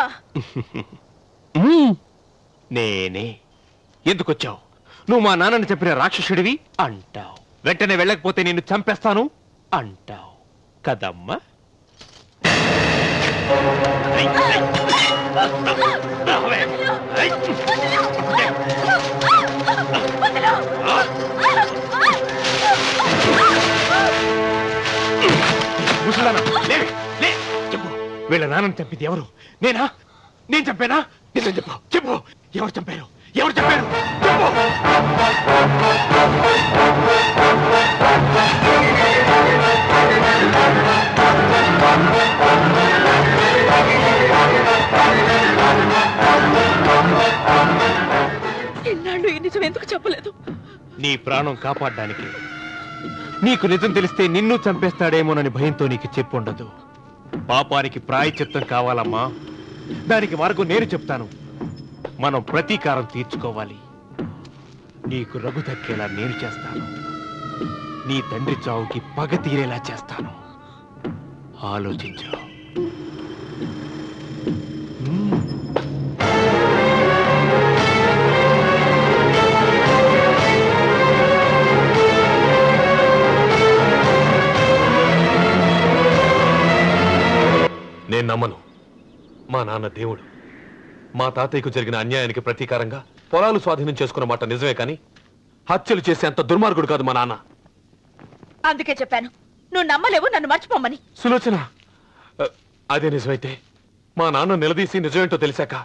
నువ్వా? నేనే. ఎందుకొచ్చావు? నువ్వు మా నాన్నని చెప్పిన రాక్షసుడివి అంటావు. వెంటనే వెళ్ళకపోతే నిన్ను చంపేస్తాను అంటావు కదమ్మా. చెప్పు, వీళ్ళ నాన్నని చంపింది ఎవరు? నేనా? నేను చంపానా? నిజం చెప్పు. చెప్పు, ఎవరు చంపారు? ఎవరు చంపారు? చెప్పు. ఎన్నాళ్ళు ఈ నిజం ఎందుకు చెప్పలేదు? నీ ప్రాణం కాపాడడానికి. నీకు నిజం తెలిస్తే నిన్ను చంపేస్తాడేమోనని భయంతో నీకు చెప్పుండదు. పాపానికి ప్రాయశ్చిత్తం కావాలమ్మా. దానికి మార్గం నేను చెప్తాను. మనం ప్రతీకారం తీర్చుకోవాలి. నీకు రఘు దక్కేలా నేను చేస్తాను. నీ తండ్రి చావుకి పగ తీరేలా చేస్తాను. ఆలోచించు. నేను నమ్మను. మా నాన్న దేవుడు. మా తాతయ్యకు జరిగిన అన్యాయానికి ప్రతీకారంగా పొలాలు స్వాధీనం చేసుకున్న మాట నిజమే, కానీ హత్యలు చేసే అంత దుర్మార్గుడు కాదు మా నాన్న. అందుకే చెప్పాను, నువ్వు నమ్మలేవు, నన్ను మర్చిపోమని. సులోచన, అదే నిజమైతే మా నాన్న నిలదీసి నిజమేంటో తెలిసాక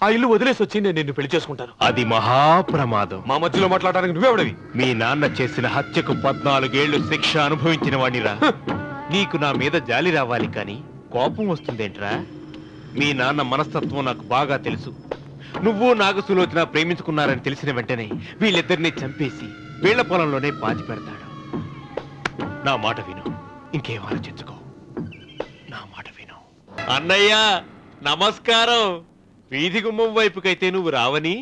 ఆ ఇల్లు వదిలేసి వచ్చి నేను నిన్ను పెళ్లి చేసుకుంటాను. అది మహాప్రమాదం. మా మధ్యలో మాట్లాడడానికి నువ్వెవడవి? మీ నాన్న చేసిన హత్యకు 14 ఏళ్లు శిక్ష అనుభవించిన వాణిరా. నీకు నా మీద జాలి రావాలి కానీ కోపం వస్తుందేంట్రా? మీ నాన్న మనస్తత్వం నాకు బాగా తెలుసు. నువ్వు నాగసులోచన ప్రేమించుకున్నారని తెలిసిన వెంటనే వీళ్ళిద్దరినీ చంపేసి వీళ్ల పొలంలోనే పాతి పెడతాడు. నా మాట విను, ఇంకేం ఆలోచించుకో. నా మాట విను. అన్నయ్య నమస్కారం. వీధి గుమ్మం వైపుకైతే నువ్వు రావని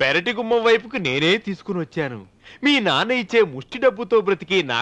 పెరటి గుమ్మం వైపుకు నేనే తీసుకుని వచ్చాను. మీ నాన్న ఇచ్చే ముష్టి డబ్బుతో బ్రతికి నా